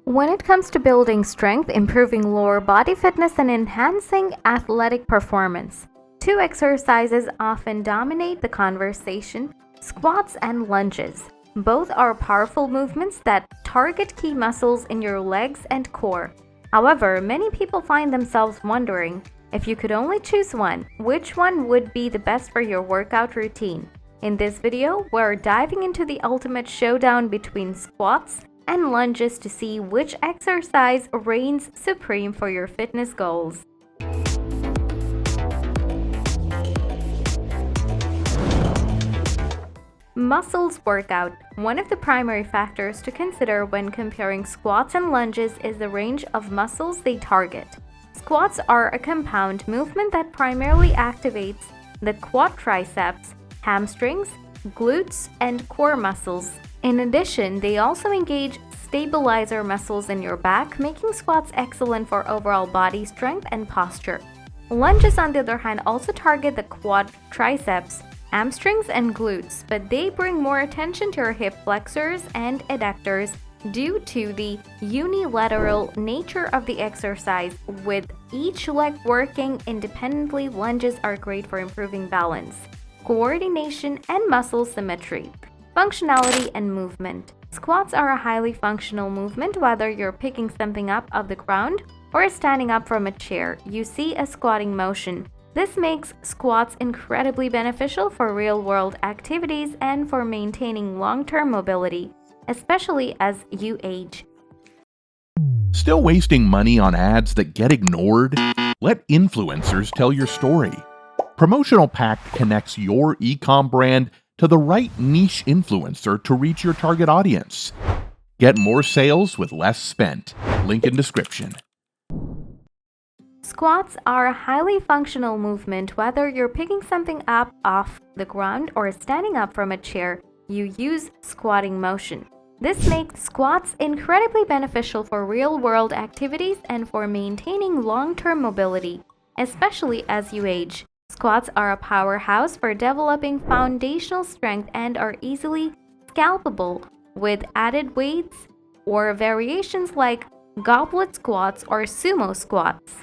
When it comes to building strength, improving lower body fitness, and enhancing athletic performance, two exercises often dominate the conversation: squats and lunges. Both are powerful movements that target key muscles in your legs and core. However, many people find themselves wondering, if you could only choose one, which one would be the best for your workout routine? In this video, we're diving into the ultimate showdown between squats and lunges to see which exercise reigns supreme for your fitness goals. Muscles workout. One of the primary factors to consider when comparing squats and lunges is the range of muscles they target. Squats are a compound movement that primarily activates the quad triceps, hamstrings, glutes, and core muscles. In addition, they also engage stabilizer muscles in your back, making squats excellent for overall body strength and posture. Lunges, on the other hand, also target the quad triceps, hamstrings, and glutes, but they bring more attention to your hip flexors and adductors due to the unilateral nature of the exercise. With each leg working independently, lunges are great for improving balance, coordination, and muscle symmetry, functionality, and movement. Squats are a highly functional movement. Whether you're picking something up off the ground or standing up from a chair, you see a squatting motion. This makes squats incredibly beneficial for real-world activities and for maintaining long-term mobility, especially as you age. Still wasting money on ads that get ignored? Let influencers tell your story. Promotional Pact connects your e-com brand to the right niche influencer to reach your target audience. Get more sales with less spent. Link in description. Squats are a highly functional movement. Whether you're picking something up off the ground or standing up from a chair, you use squatting motion. This makes squats incredibly beneficial for real-world activities and for maintaining long-term mobility, especially as you age. Squats are a powerhouse for developing foundational strength and are easily scalpable with added weights or variations like goblet squats or sumo squats.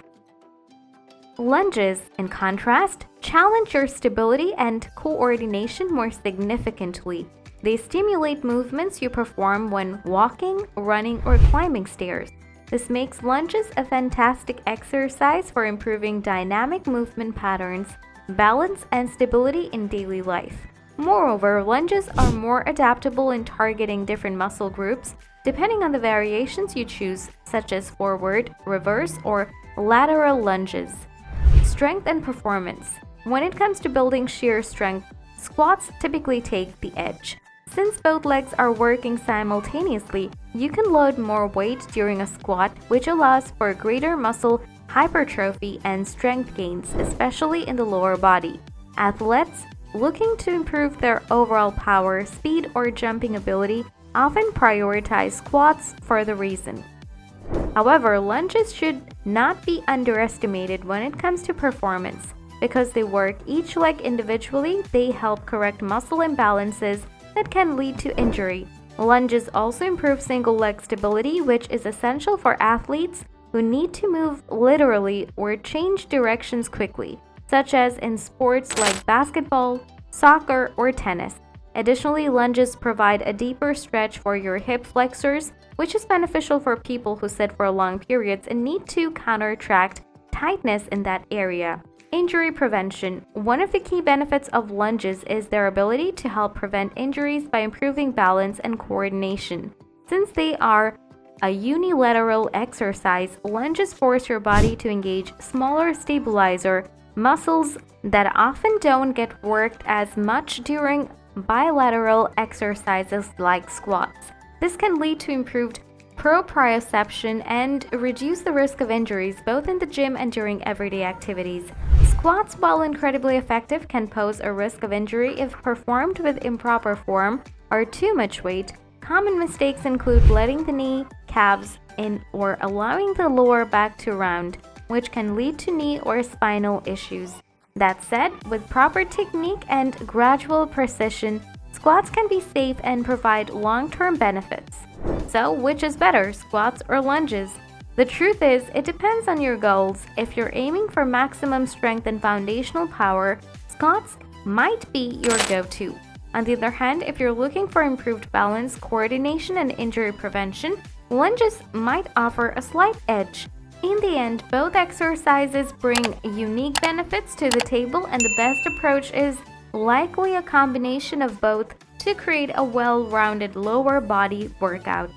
Lunges, in contrast, challenge your stability and coordination more significantly. They stimulate movements you perform when walking, running, or climbing stairs. This makes lunges a fantastic exercise for improving dynamic movement patterns, balance, and stability in daily life. Moreover, lunges are more adaptable in targeting different muscle groups depending on the variations you choose, such as forward, reverse, or lateral lunges. Strength and performance. When it comes to building sheer strength, squats typically take the edge. Since both legs are working simultaneously, you can load more weight during a squat, which allows for greater muscle hypertrophy and strength gains, especially in the lower body. Athletes looking to improve their overall power, speed, or jumping ability often prioritize squats for the reason. However, lunges should not be underestimated when it comes to performance. Because they work each leg individually, they help correct muscle imbalances that can lead to injury. Lunges also improve single leg stability, which is essential for athletes who need to move laterally or change directions quickly, such as in sports like basketball, soccer, or tennis. Additionally, lunges provide a deeper stretch for your hip flexors, which is beneficial for people who sit for long periods and need to counteract tightness in that area. Injury prevention. One of the key benefits of lunges is their ability to help prevent injuries by improving balance and coordination. Since they are a unilateral exercise, lunges force your body to engage smaller stabilizer muscles that often don't get worked as much during bilateral exercises like squats. This can lead to improved proprioception and reduce the risk of injuries both in the gym and during everyday activities. Squats, while incredibly effective, can pose a risk of injury if performed with improper form or too much weight. Common mistakes include letting the knee, calves in, or allowing the lower back to round, which can lead to knee or spinal issues. That said, with proper technique and gradual precision, squats can be safe and provide long-term benefits. So, which is better, squats or lunges? The truth is, it depends on your goals. If you're aiming for maximum strength and foundational power, squats might be your go-to. On the other hand, if you're looking for improved balance, coordination, and injury prevention, lunges might offer a slight edge. In the end, both exercises bring unique benefits to the table, and the best approach is likely a combination of both to create a well-rounded lower body workout.